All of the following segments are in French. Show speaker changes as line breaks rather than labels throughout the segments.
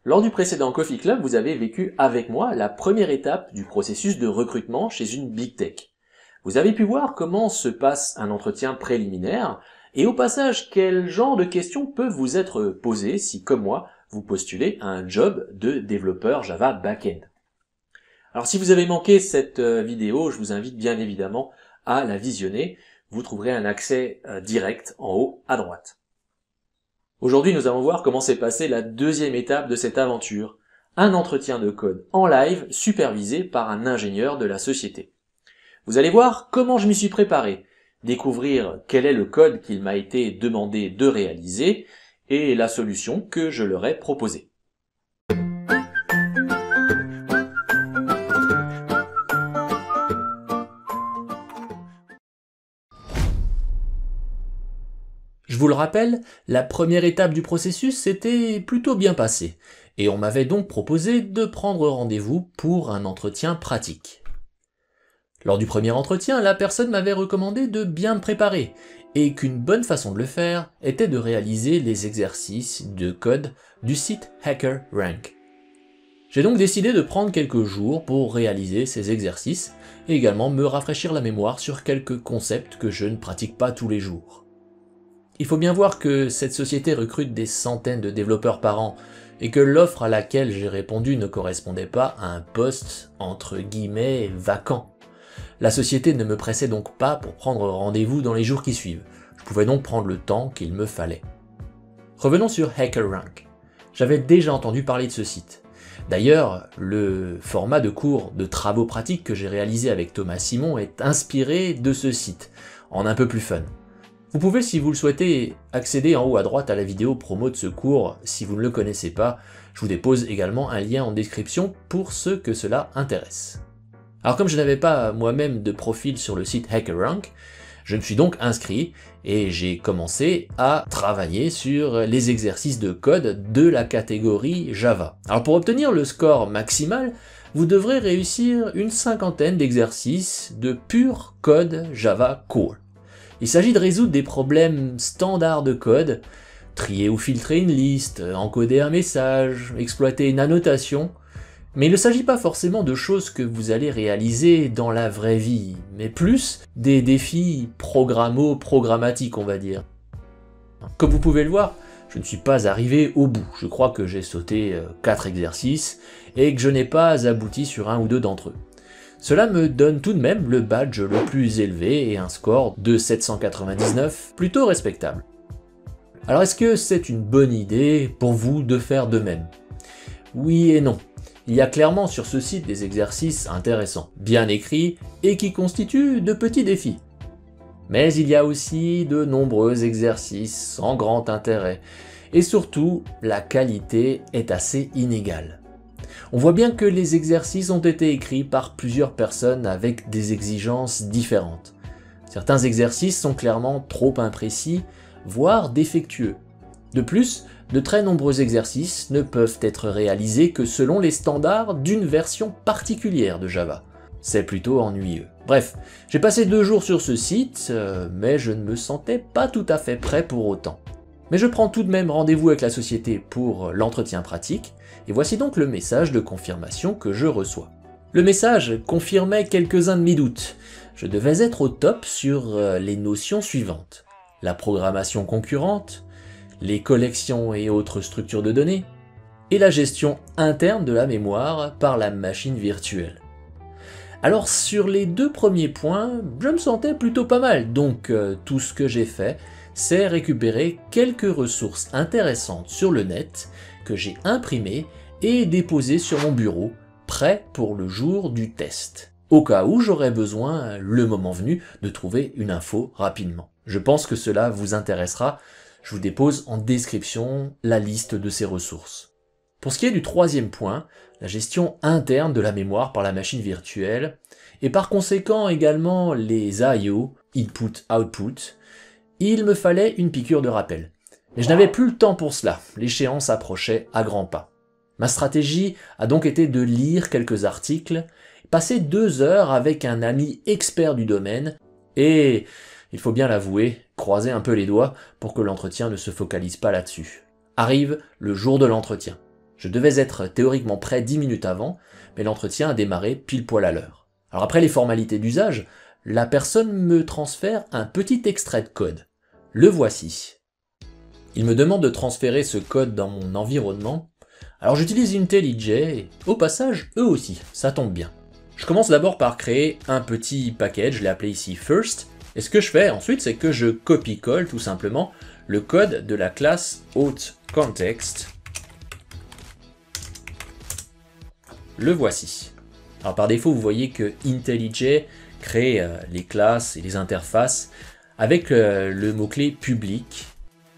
Lors du précédent Coffee Club, vous avez vécu avec moi la première étape du processus de recrutement chez une Big Tech. Vous avez pu voir comment se passe un entretien préliminaire et au passage quel genre de questions peuvent vous être posées si, comme moi, vous postulez à un job de développeur Java Backend. Alors si vous avez manqué cette vidéo, je vous invite bien évidemment à la visionner. Vous trouverez un accès direct en haut à droite. Aujourd'hui, nous allons voir comment s'est passée la deuxième étape de cette aventure, un entretien de code en live supervisé par un ingénieur de la société. Vous allez voir comment je m'y suis préparé, découvrir quel est le code qu'il m'a été demandé de réaliser et la solution que je leur ai proposée. Je vous le rappelle, la première étape du processus s'était plutôt bien passée, et on m'avait donc proposé de prendre rendez-vous pour un entretien pratique. Lors du premier entretien, la personne m'avait recommandé de bien me préparer, et qu'une bonne façon de le faire était de réaliser les exercices de code du site HackerRank. J'ai donc décidé de prendre quelques jours pour réaliser ces exercices, et également me rafraîchir la mémoire sur quelques concepts que je ne pratique pas tous les jours. Il faut bien voir que cette société recrute des centaines de développeurs par an et que l'offre à laquelle j'ai répondu ne correspondait pas à un poste entre guillemets vacant. La société ne me pressait donc pas pour prendre rendez-vous dans les jours qui suivent. Je pouvais donc prendre le temps qu'il me fallait. Revenons sur HackerRank. J'avais déjà entendu parler de ce site. D'ailleurs, le format de cours de travaux pratiques que j'ai réalisé avec Thomas Simon est inspiré de ce site, en un peu plus fun. Vous pouvez, si vous le souhaitez, accéder en haut à droite à la vidéo promo de ce cours si vous ne le connaissez pas. Je vous dépose également un lien en description pour ceux que cela intéresse. Alors comme je n'avais pas moi-même de profil sur le site HackerRank, je me suis donc inscrit et j'ai commencé à travailler sur les exercices de code de la catégorie Java. Alors pour obtenir le score maximal, vous devrez réussir une cinquantaine d'exercices de pur code Java Core. Il s'agit de résoudre des problèmes standards de code, trier ou filtrer une liste, encoder un message, exploiter une annotation, mais il ne s'agit pas forcément de choses que vous allez réaliser dans la vraie vie, mais plus des défis programmatiques on va dire. Comme vous pouvez le voir, je ne suis pas arrivé au bout, je crois que j'ai sauté 4 exercices et que je n'ai pas abouti sur un ou deux d'entre eux. Cela me donne tout de même le badge le plus élevé et un score de 799, plutôt respectable. Alors est-ce que c'est une bonne idée pour vous de faire de même? Oui et non. Il y a clairement sur ce site des exercices intéressants, bien écrits et qui constituent de petits défis. Mais il y a aussi de nombreux exercices sans grand intérêt, et surtout la qualité est assez inégale. On voit bien que les exercices ont été écrits par plusieurs personnes avec des exigences différentes. Certains exercices sont clairement trop imprécis, voire défectueux. De plus, de très nombreux exercices ne peuvent être réalisés que selon les standards d'une version particulière de Java. C'est plutôt ennuyeux. Bref, j'ai passé 2 jours sur ce site, mais je ne me sentais pas tout à fait prêt pour autant. Mais je prends tout de même rendez-vous avec la société pour l'entretien pratique, et voici donc le message de confirmation que je reçois. Le message confirmait quelques-uns de mes doutes. Je devais être au top sur les notions suivantes. La programmation concurrente, les collections et autres structures de données, et la gestion interne de la mémoire par la machine virtuelle. Alors sur les 2 premiers points, je me sentais plutôt pas mal, donc tout ce que j'ai fait, c'est récupérer quelques ressources intéressantes sur le net que j'ai imprimées et déposées sur mon bureau, prêt pour le jour du test, au cas où j'aurais besoin, le moment venu, de trouver une info rapidement. Je pense que cela vous intéressera, je vous dépose en description la liste de ces ressources. Pour ce qui est du 3e point, la gestion interne de la mémoire par la machine virtuelle, et par conséquent également les I/O, Input-Output, il me fallait une piqûre de rappel. Mais je n'avais plus le temps pour cela, l'échéance approchait à grands pas. Ma stratégie a donc été de lire quelques articles, passer 2 heures avec un ami expert du domaine, et, il faut bien l'avouer, croiser un peu les doigts pour que l'entretien ne se focalise pas là-dessus. Arrive le jour de l'entretien. Je devais être théoriquement prêt 10 minutes avant, mais l'entretien a démarré pile poil à l'heure. Alors après les formalités d'usage, la personne me transfère un petit extrait de code. Le voici. Il me demande de transférer ce code dans mon environnement. Alors j'utilise IntelliJ et au passage, eux aussi, ça tombe bien. Je commence d'abord par créer un petit package, je l'ai appelé ici first, et ce que je fais ensuite, c'est que je copie-colle tout simplement le code de la classe authContext. Le voici. Alors par défaut, vous voyez que IntelliJ crée les classes et les interfaces avec le mot-clé public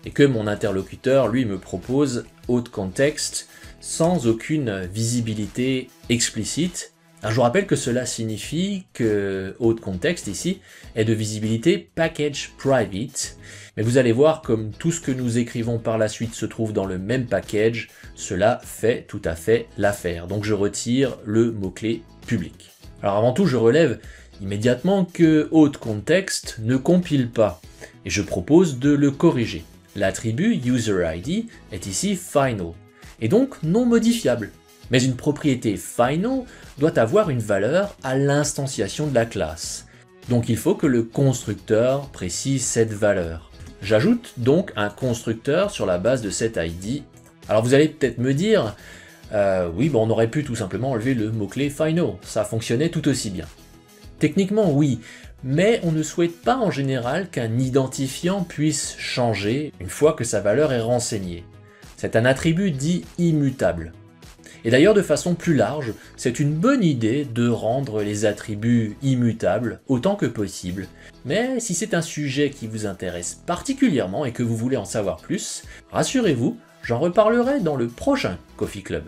et que mon interlocuteur, lui, me propose authContext sans aucune visibilité explicite. Alors je vous rappelle que cela signifie que authContext ici est de visibilité package private, mais vous allez voir comme tout ce que nous écrivons par la suite se trouve dans le même package, cela fait tout à fait l'affaire. Donc je retire le mot-clé public. Alors avant tout, je relève immédiatement que authContext ne compile pas et je propose de le corriger. L'attribut userID est ici final et donc non modifiable. Mais une propriété final doit avoir une valeur à l'instanciation de la classe. Donc il faut que le constructeur précise cette valeur. J'ajoute donc un constructeur sur la base de cet ID. Alors vous allez peut-être me dire, oui, on aurait pu tout simplement enlever le mot-clé final, ça fonctionnait tout aussi bien. Techniquement oui, mais on ne souhaite pas en général qu'un identifiant puisse changer une fois que sa valeur est renseignée. C'est un attribut dit immutable. Et d'ailleurs, de façon plus large, c'est une bonne idée de rendre les attributs immutables autant que possible. Mais si c'est un sujet qui vous intéresse particulièrement et que vous voulez en savoir plus, rassurez-vous, j'en reparlerai dans le prochain Coffee Club.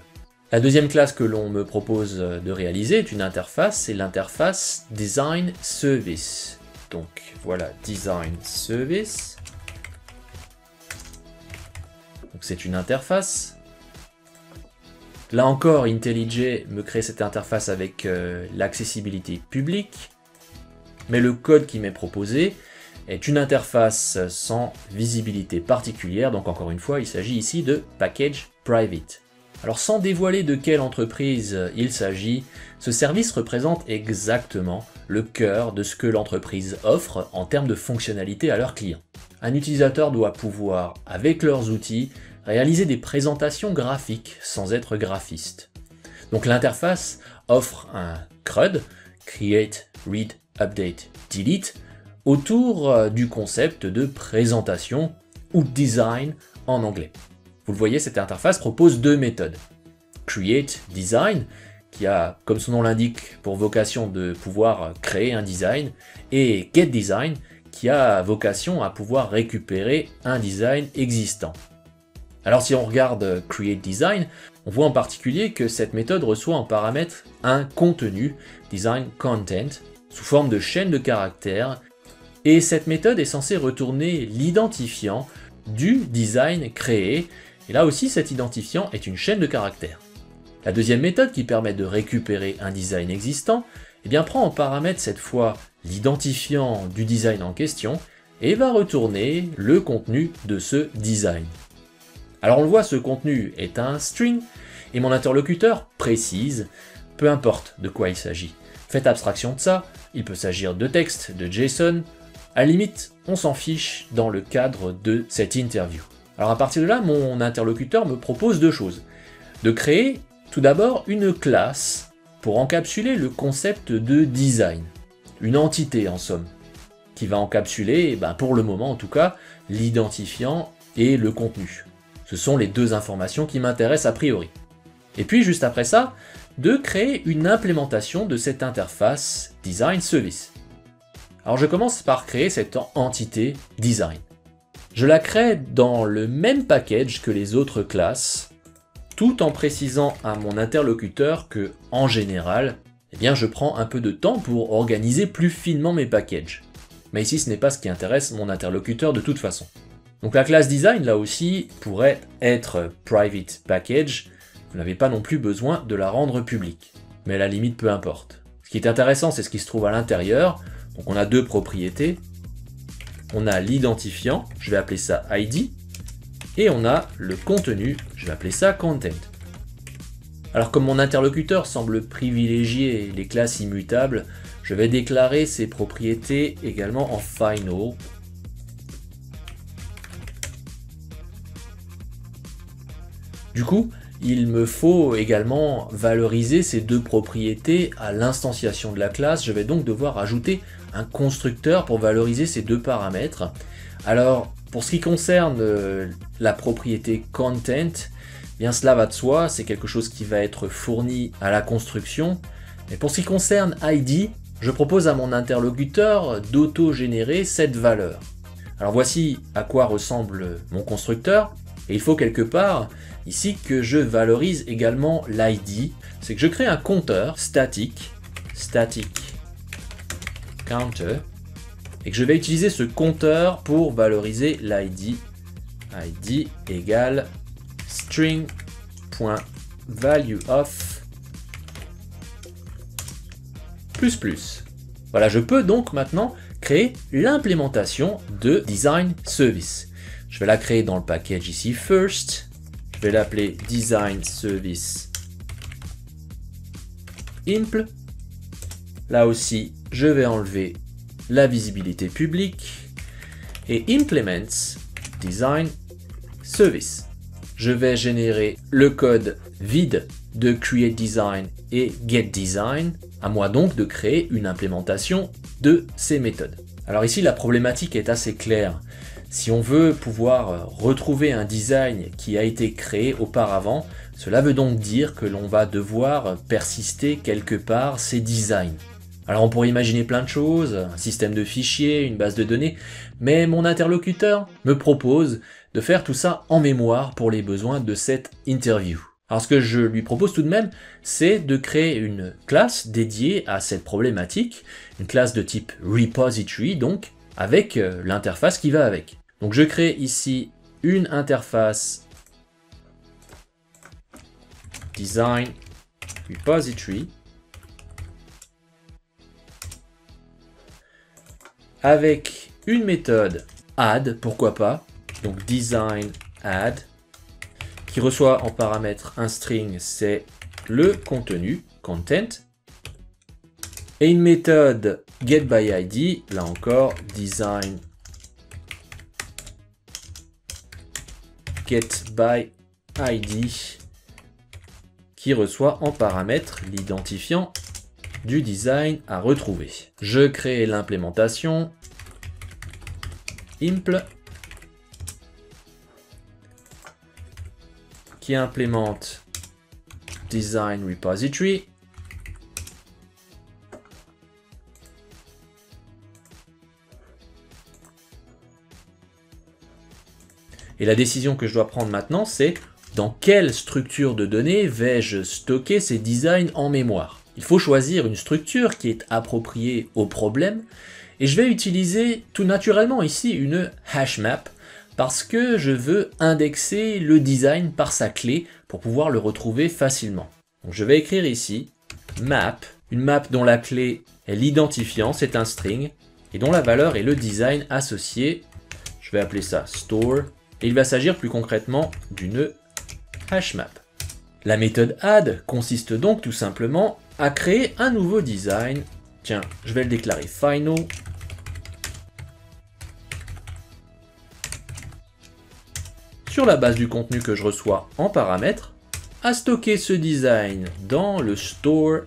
La deuxième classe que l'on me propose de réaliser est une interface, c'est l'interface Design Service. Donc voilà, Design Service. Donc c'est une interface. Là encore, IntelliJ me crée cette interface avec l'accessibilité publique, mais le code qui m'est proposé est une interface sans visibilité particulière, donc encore une fois, il s'agit ici de package private. Alors sans dévoiler de quelle entreprise il s'agit, ce service représente exactement le cœur de ce que l'entreprise offre en termes de fonctionnalités à leurs clients. Un utilisateur doit pouvoir, avec leurs outils, réaliser des présentations graphiques sans être graphiste. Donc l'interface offre un CRUD, Create, Read, Update, Delete, autour du concept de présentation ou design en anglais. Vous le voyez, cette interface propose deux méthodes. Create Design, qui a, comme son nom l'indique, pour vocation de pouvoir créer un design, et Get Design, qui a vocation à pouvoir récupérer un design existant. Alors si on regarde Create Design, on voit en particulier que cette méthode reçoit en paramètre un contenu, Design Content, sous forme de chaîne de caractères, et cette méthode est censée retourner l'identifiant du design créé, et là aussi cet identifiant est une chaîne de caractères. La deuxième méthode qui permet de récupérer un design existant, prend en paramètre cette fois l'identifiant du design en question, et va retourner le contenu de ce design. Alors on le voit, ce contenu est un string, et mon interlocuteur précise, peu importe de quoi il s'agit. Faites abstraction de ça, il peut s'agir de texte, de JSON, à la limite, on s'en fiche dans le cadre de cette interview. Alors à partir de là, mon interlocuteur me propose deux choses. De créer tout d'abord une classe pour encapsuler le concept de design, une entité en somme, qui va encapsuler, pour le moment en tout cas, l'identifiant et le contenu. Ce sont les deux informations qui m'intéressent a priori. Et puis juste après ça, de créer une implémentation de cette interface Design Service. Alors je commence par créer cette entité Design. Je la crée dans le même package que les autres classes, tout en précisant à mon interlocuteur que, en général, je prends un peu de temps pour organiser plus finement mes packages. Mais ici ce n'est pas ce qui intéresse mon interlocuteur de toute façon. Donc la classe design, là aussi, pourrait être private package, vous n'avez pas non plus besoin de la rendre publique. Mais à la limite, peu importe. Ce qui est intéressant, c'est ce qui se trouve à l'intérieur. Donc on a deux propriétés. On a l'identifiant, je vais appeler ça ID, et on a le contenu, je vais appeler ça content. Alors comme mon interlocuteur semble privilégier les classes immutables, je vais déclarer ces propriétés également en final. Du coup, il me faut également valoriser ces deux propriétés à l'instanciation de la classe. Je vais donc devoir ajouter un constructeur pour valoriser ces deux paramètres. Alors, pour ce qui concerne la propriété content, bien cela va de soi, c'est quelque chose qui va être fourni à la construction. Mais pour ce qui concerne ID, je propose à mon interlocuteur d'auto-générer cette valeur. Alors voici à quoi ressemble mon constructeur. Et il faut quelque part ici que je valorise également l'ID. C'est que je crée un compteur statique counter, et que je vais utiliser ce compteur pour valoriser l'ID. ID égale string.valueOf plus. Voilà, je peux donc maintenant créer l'implémentation de design service. Je vais la créer dans le package ici first. Je vais l'appeler design service impl. Là aussi, je vais enlever la visibilité publique et implements design service. Je vais générer le code vide de create design et get design. À moi donc de créer une implémentation de ces méthodes. Alors ici, la problématique est assez claire. Si on veut pouvoir retrouver un design qui a été créé auparavant, cela veut donc dire que l'on va devoir persister quelque part ces designs. Alors on pourrait imaginer plein de choses, un système de fichiers, une base de données, mais mon interlocuteur me propose de faire tout ça en mémoire pour les besoins de cette interview. Alors ce que je lui propose tout de même, c'est de créer une classe dédiée à cette problématique, une classe de type repository, donc avec l'interface qui va avec. Donc je crée ici une interface design repository avec une méthode add, pourquoi pas, donc design add, qui reçoit en paramètre un string, c'est le contenu, content, et une méthode getById, là encore, design getById, qui reçoit en paramètre l'identifiant du design à retrouver. Je crée l'implémentation, impl, qui implémente design repository, et la décision que je dois prendre maintenant, c'est dans quelle structure de données vais-je stocker ces designs en mémoire. Il faut choisir une structure qui est appropriée au problème, et je vais utiliser tout naturellement ici une hashmap, parce que je veux indexer le design par sa clé pour pouvoir le retrouver facilement. Donc je vais écrire ici map, une map dont la clé est l'identifiant, c'est un string, et dont la valeur est le design associé. Je vais appeler ça store, et il va s'agir plus concrètement d'une hashmap. La méthode add consiste donc tout simplement à créer un nouveau design. Tiens, je vais le déclarer final. Sur la base du contenu que je reçois en paramètre, à stocker ce design dans le store,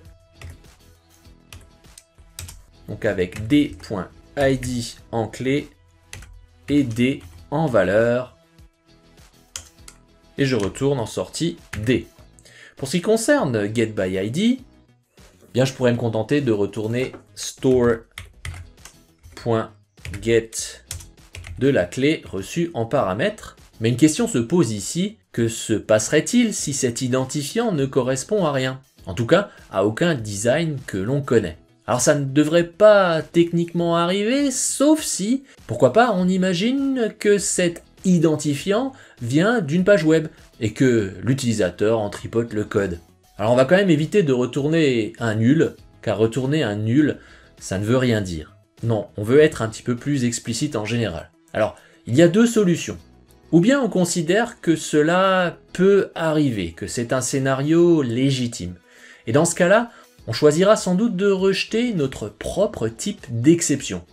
donc avec d.id en clé et d en valeur, et je retourne en sortie d. Pour ce qui concerne getById, bien je pourrais me contenter de retourner store.get de la clé reçue en paramètre. Mais une question se pose ici, que se passerait-il si cet identifiant ne correspond à rien? En tout cas, à aucun design que l'on connaît. Alors ça ne devrait pas techniquement arriver, sauf si, pourquoi pas, on imagine que cet identifiant vient d'une page web et que l'utilisateur en tripote le code. Alors on va quand même éviter de retourner un nul, car retourner un nul, ça ne veut rien dire. Non, on veut être un petit peu plus explicite en général. Alors, il y a deux solutions. Ou bien on considère que cela peut arriver, que c'est un scénario légitime. Et dans ce cas-là, on choisira sans doute de rejeter notre propre type d'exception,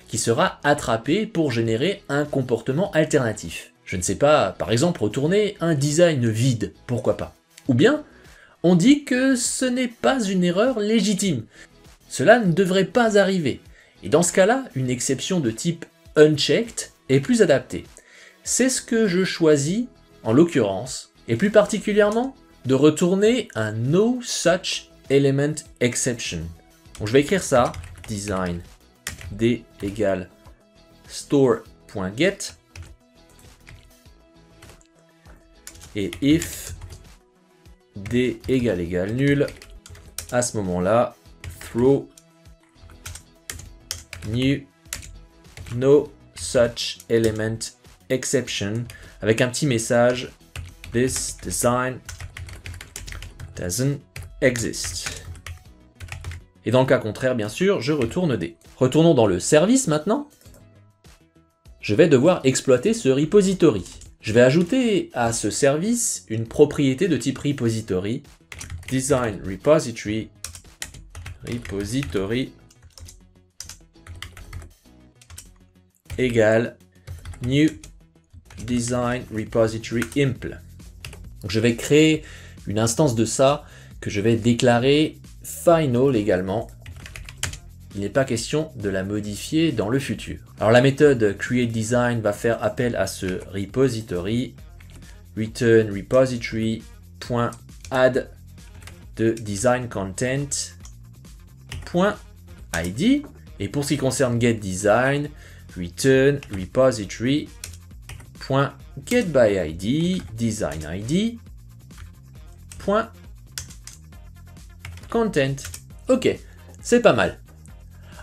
qui sera attrapé pour générer un comportement alternatif. Je ne sais pas, par exemple retourner un design vide, pourquoi pas. Ou bien, on dit que ce n'est pas une erreur légitime. Cela ne devrait pas arriver. Et dans ce cas-là, une exception de type unchecked est plus adaptée. C'est ce que je choisis, en l'occurrence, et plus particulièrement, de retourner un no such element exception. Donc je vais écrire ça, design d égale store.get, et if d égale nul, à ce moment-là, throw new no such element exception avec un petit message this design doesn't exist. Et dans le cas contraire, bien sûr, je retourne D. Retournons dans le service maintenant. Je vais devoir exploiter ce repository. Je vais ajouter à ce service une propriété de type repository, design repository égale new design repository impl. Donc je vais créer une instance de ça que je vais déclarer final également. Il n'est pas question de la modifier dans le futur. Alors la méthode createDesign va faire appel à ce repository return repository.add de design content.id, et pour ce qui concerne getDesign, return repository.getById designId.content. Ok, c'est pas mal.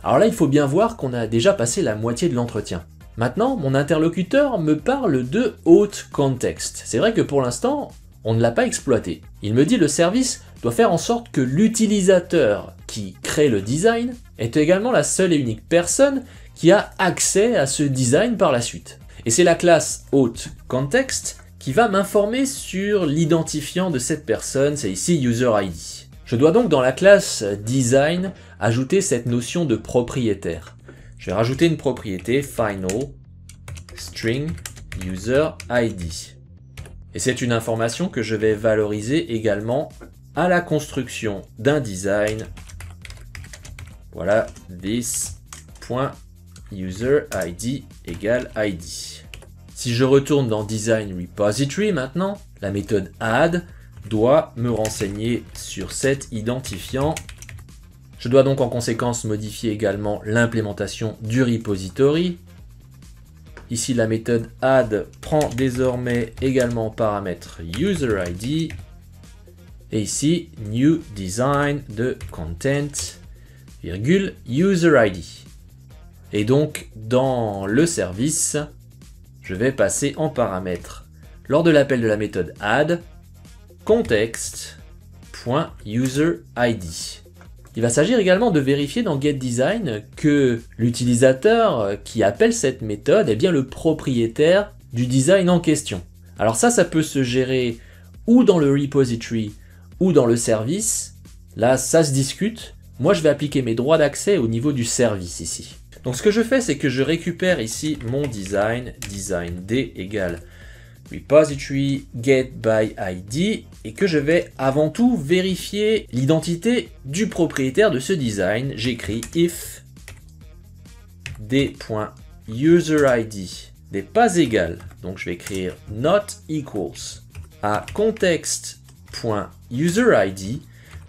Alors là, il faut bien voir qu'on a déjà passé la moitié de l'entretien. Maintenant, mon interlocuteur me parle de haute context. C'est vrai que pour l'instant, on ne l'a pas exploité. Il me dit le service doit faire en sorte que l'utilisateur qui crée le design est également la seule et unique personne qui a accès à ce design par la suite. Et c'est la classe haute context qui va m'informer sur l'identifiant de cette personne, c'est ici user ID. Je dois donc dans la classe design ajouter cette notion de propriétaire. Je vais rajouter une propriété final string user ID. Et c'est une information que je vais valoriser également à la construction d'un design. Voilà, this.userID égale ID. Si je retourne dans design repository maintenant, la méthode add doit me renseigner sur cet identifiant. Je dois donc en conséquence modifier également l'implémentation du repository. Ici, la méthode add prend désormais également paramètre userID. Et ici, new design de content, virgule, userID. Et donc, dans le service, je vais passer en paramètre, lors de l'appel de la méthode add, context.userID. Il va s'agir également de vérifier dans getDesign que l'utilisateur qui appelle cette méthode est bien le propriétaire du design en question. Alors ça peut se gérer ou dans le repository ou dans le service. Là, ça se discute. Moi, je vais appliquer mes droits d'accès au niveau du service ici. Donc ce que je fais, c'est que je récupère ici mon design D égale repository getById, et que je vais avant tout vérifier l'identité du propriétaire de ce design. J'écris if d.userID n'est pas égal, donc je vais écrire not equals à context.userID.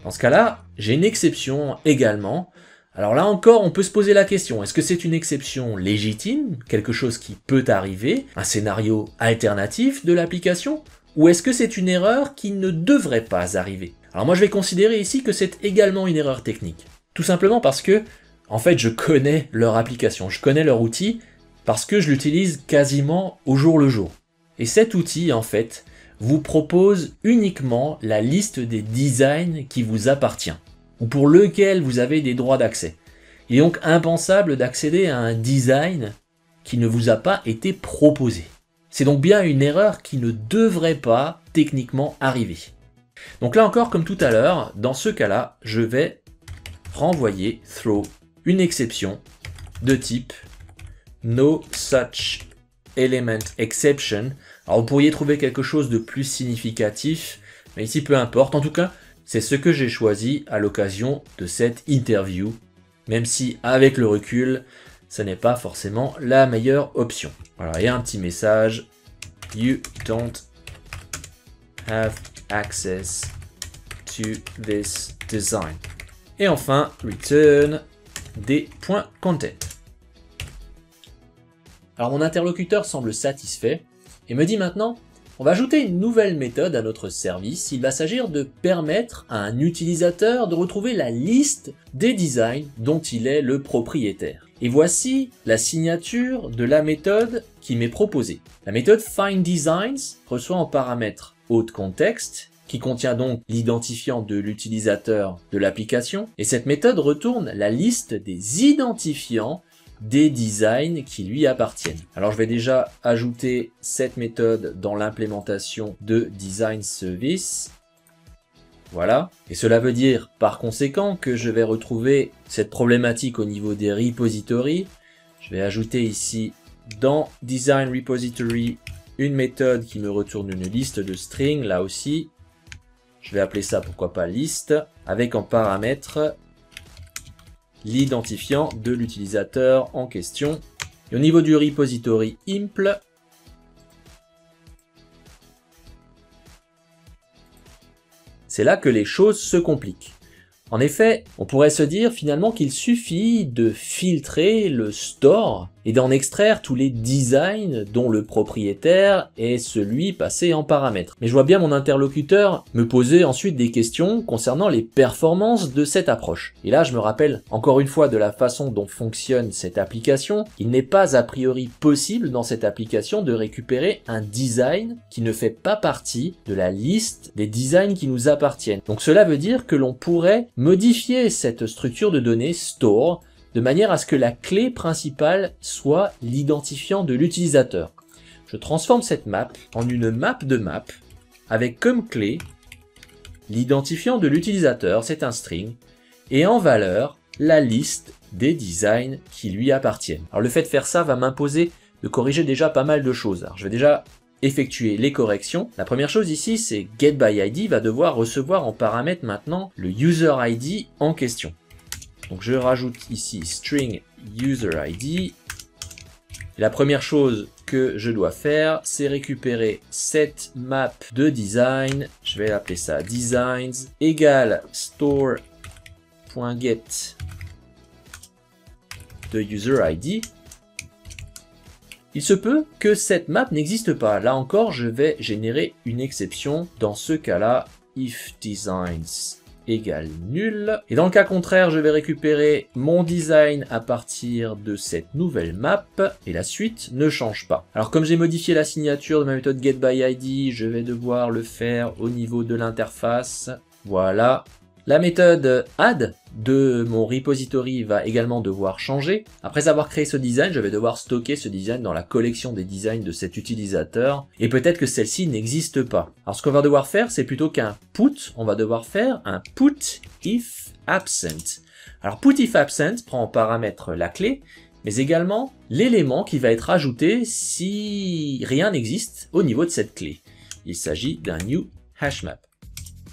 Dans ce cas-là, j'ai une exception également. Alors là encore, on peut se poser la question, est-ce que c'est une exception légitime, quelque chose qui peut arriver, un scénario alternatif de l'application, ou est-ce que c'est une erreur qui ne devrait pas arriver? Alors moi je vais considérer ici que c'est également une erreur technique. Tout simplement parce que, en fait, je connais leur application, je connais leur outil, parce que je l'utilise quasiment au jour le jour. Et cet outil, en fait, vous propose uniquement la liste des designs qui vous appartient, ou pour lequel vous avez des droits d'accès. Il est donc impensable d'accéder à un design qui ne vous a pas été proposé. C'est donc bien une erreur qui ne devrait pas techniquement arriver. Donc là encore, comme tout à l'heure, dans ce cas-là, je vais renvoyer throw une exception de type no such element exception. Alors vous pourriez trouver quelque chose de plus significatif, mais ici peu importe. En tout cas, c'est ce que j'ai choisi à l'occasion de cette interview, même si avec le recul, ce n'est pas forcément la meilleure option. Voilà, et un petit message, you don't have access to this design. Et enfin, return des.content. Alors mon interlocuteur semble satisfait et me dit maintenant, on va ajouter une nouvelle méthode à notre service. Il va s'agir de permettre à un utilisateur de retrouver la liste des designs dont il est le propriétaire. Et voici la signature de la méthode qui m'est proposée. La méthode findDesigns reçoit en paramètre authContext, qui contient donc l'identifiant de l'utilisateur de l'application, et cette méthode retourne la liste des identifiants des designs qui lui appartiennent. Alors je vais déjà ajouter cette méthode dans l'implémentation de Design Service. Voilà. Et cela veut dire par conséquent que je vais retrouver cette problématique au niveau des repositories. Je vais ajouter ici dans Design Repository une méthode qui me retourne une liste de strings, là aussi. Je vais appeler ça, pourquoi pas, liste, avec en paramètre l'identifiant de l'utilisateur en question. Et au niveau du repository impl, c'est là que les choses se compliquent. En effet, on pourrait se dire finalement qu'il suffit de filtrer le store et d'en extraire tous les designs dont le propriétaire est celui passé en paramètres. Mais je vois bien mon interlocuteur me poser ensuite des questions concernant les performances de cette approche. Et là, je me rappelle encore une fois de la façon dont fonctionne cette application. Il n'est pas a priori possible dans cette application de récupérer un design qui ne fait pas partie de la liste des designs qui nous appartiennent. Donc cela veut dire que l'on pourrait modifier cette structure de données store de manière à ce que la clé principale soit l'identifiant de l'utilisateur. Je transforme cette map en une map de map avec comme clé l'identifiant de l'utilisateur, c'est un string, et en valeur la liste des designs qui lui appartiennent. Alors le fait de faire ça va m'imposer de corriger déjà pas mal de choses. Alors je vais déjà effectuer les corrections. La première chose ici, c'est getById va devoir recevoir en paramètre maintenant le user ID en question. Donc je rajoute ici string user_id. La première chose que je dois faire, c'est récupérer cette map de design. Je vais appeler ça designs égale store.get de user_id. Il se peut que cette map n'existe pas. Là encore, je vais générer une exception. Dans ce cas-là, if designs égale nul. Et dans le cas contraire, je vais récupérer mon design à partir de cette nouvelle map et la suite ne change pas. Alors comme j'ai modifié la signature de ma méthode getById, je vais devoir le faire au niveau de l'interface. Voilà. La méthode add de mon repository va également devoir changer. Après avoir créé ce design, je vais devoir stocker ce design dans la collection des designs de cet utilisateur. Et peut-être que celle-ci n'existe pas. Alors ce qu'on va devoir faire, c'est plutôt qu'un put, on va devoir faire un put if absent. Alors put if absent prend en paramètre la clé, mais également l'élément qui va être ajouté si rien n'existe au niveau de cette clé. Il s'agit d'un new hashmap.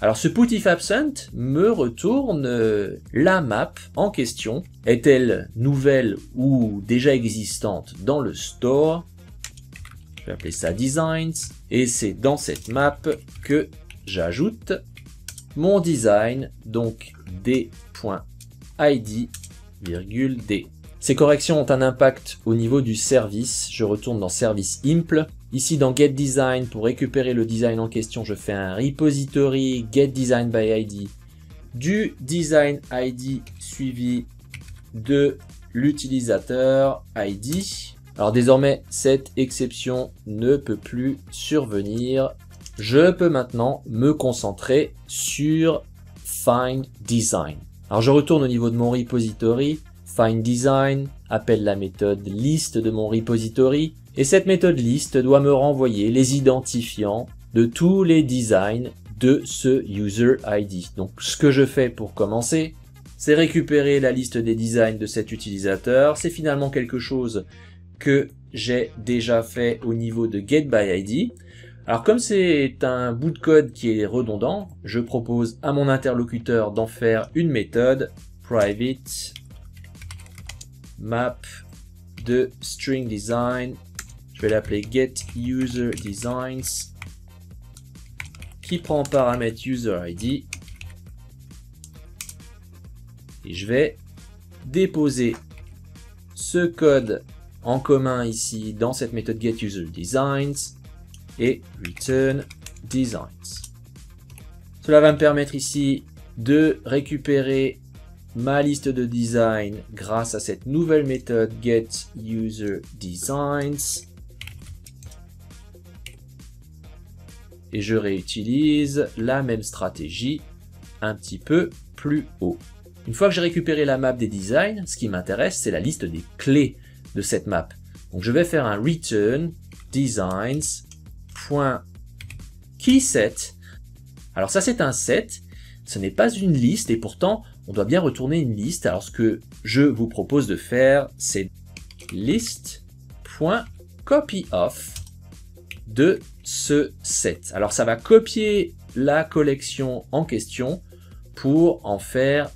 Alors ce put if absent me retourne la map en question. Est-elle nouvelle ou déjà existante dans le store? Je vais appeler ça designs. Et c'est dans cette map que j'ajoute mon design, donc d.id, d. Ces corrections ont un impact au niveau du service. Je retourne dans service impl. Ici dans getDesign, pour récupérer le design en question, je fais un repository getDesignById du design ID suivi de l'utilisateur ID. Alors désormais, cette exception ne peut plus survenir. Je peux maintenant me concentrer sur findDesign. Alors je retourne au niveau de mon repository. findDesign appelle la méthode liste de mon repository. Et cette méthode list doit me renvoyer les identifiants de tous les designs de ce user ID. Donc ce que je fais pour commencer, c'est récupérer la liste des designs de cet utilisateur. C'est finalement quelque chose que j'ai déjà fait au niveau de getById. Alors comme c'est un bout de code qui est redondant, je propose à mon interlocuteur d'en faire une méthode private map de string design. Je vais l'appeler getUserDesigns qui prend en paramètre userID. Et je vais déposer ce code en commun ici dans cette méthode getUserDesigns et return designs. Cela va me permettre ici de récupérer ma liste de design grâce à cette nouvelle méthode getUserDesigns. Et je réutilise la même stratégie un petit peu plus haut. Une fois que j'ai récupéré la map des designs, ce qui m'intéresse, c'est la liste des clés de cette map. Donc je vais faire un return designs.keyset. Alors ça c'est un set, ce n'est pas une liste et pourtant on doit bien retourner une liste. Alors ce que je vous propose de faire, c'est list.copyof de ce set. Alors ça va copier la collection en question pour en faire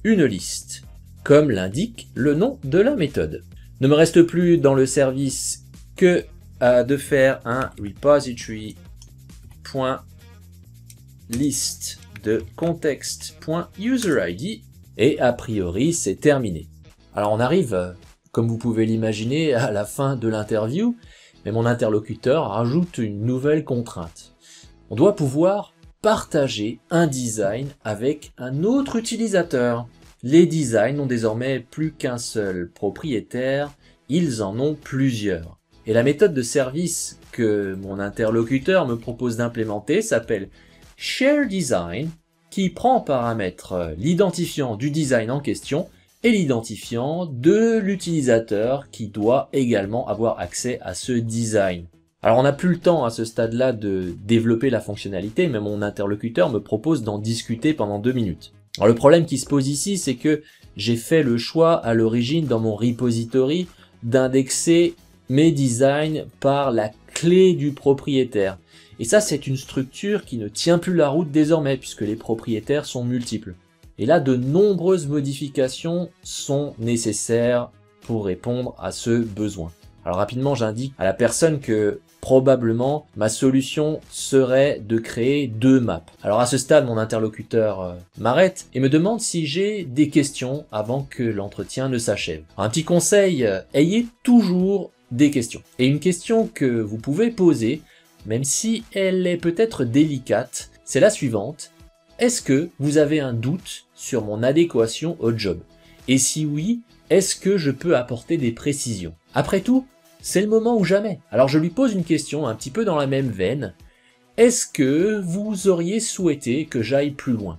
une liste, comme l'indique le nom de la méthode. Ne me reste plus dans le service que de faire un repository.list de context.userid et a priori c'est terminé. Alors on arrive, comme vous pouvez l'imaginer, à la fin de l'interview, mais mon interlocuteur rajoute une nouvelle contrainte. On doit pouvoir partager un design avec un autre utilisateur. Les designs n'ont désormais plus qu'un seul propriétaire, ils en ont plusieurs. Et la méthode de service que mon interlocuteur me propose d'implémenter s'appelle shareDesign, qui prend en paramètre l'identifiant du design en question et l'identifiant de l'utilisateur qui doit également avoir accès à ce design. Alors on n'a plus le temps à ce stade-là de développer la fonctionnalité, mais mon interlocuteur me propose d'en discuter pendant 2 minutes. Alors le problème qui se pose ici, c'est que j'ai fait le choix à l'origine dans mon repository d'indexer mes designs par la clé du propriétaire. Et ça c'est une structure qui ne tient plus la route désormais puisque les propriétaires sont multiples. Et là de nombreuses modifications sont nécessaires pour répondre à ce besoin. Alors rapidement j'indique à la personne que probablement ma solution serait de créer 2 maps. Alors à ce stade mon interlocuteur m'arrête et me demande si j'ai des questions avant que l'entretien ne s'achève. Un petit conseil, ayez toujours des questions. Et une question que vous pouvez poser, même si elle est peut-être délicate, c'est la suivante. Est-ce que vous avez un doute sur mon adéquation au job? Et si oui, est-ce que je peux apporter des précisions? Après tout, c'est le moment ou jamais. Alors je lui pose une question un petit peu dans la même veine. Est-ce que vous auriez souhaité que j'aille plus loin?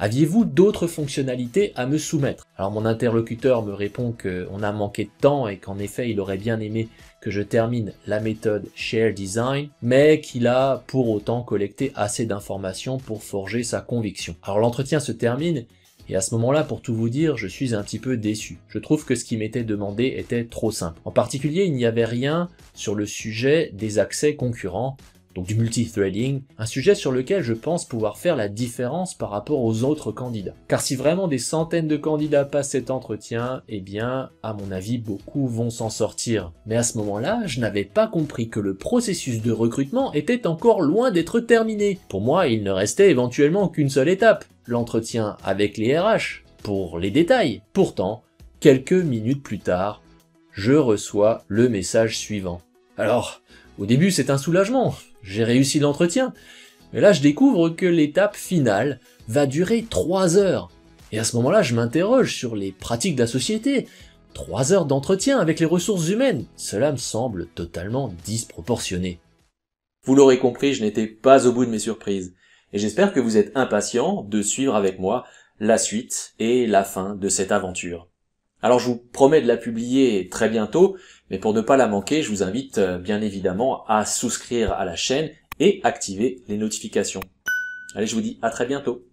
Aviez-vous d'autres fonctionnalités à me soumettre? Alors mon interlocuteur me répond qu'on a manqué de temps et qu'en effet il aurait bien aimé que je termine la méthode shareDesign, mais qu'il a pour autant collecté assez d'informations pour forger sa conviction. Alors l'entretien se termine et à ce moment-là, pour tout vous dire, je suis un petit peu déçu. Je trouve que ce qui m'était demandé était trop simple. En particulier, il n'y avait rien sur le sujet des accès concurrents, donc du multithreading, un sujet sur lequel je pense pouvoir faire la différence par rapport aux autres candidats. Car si vraiment des centaines de candidats passent cet entretien, eh bien, à mon avis, beaucoup vont s'en sortir. Mais à ce moment-là, je n'avais pas compris que le processus de recrutement était encore loin d'être terminé. Pour moi, il ne restait éventuellement qu'une seule étape, l'entretien avec les RH, pour les détails. Pourtant, quelques minutes plus tard, je reçois le message suivant. Alors, au début, c'est un soulagement. J'ai réussi l'entretien. Mais là, je découvre que l'étape finale va durer 3 heures. Et à ce moment-là, je m'interroge sur les pratiques de la société. 3 heures d'entretien avec les ressources humaines. Cela me semble totalement disproportionné. Vous l'aurez compris, je n'étais pas au bout de mes surprises. Et j'espère que vous êtes impatient de suivre avec moi la suite et la fin de cette aventure. Alors je vous promets de la publier très bientôt, mais pour ne pas la manquer, je vous invite bien évidemment à souscrire à la chaîne et activer les notifications. Allez, je vous dis à très bientôt.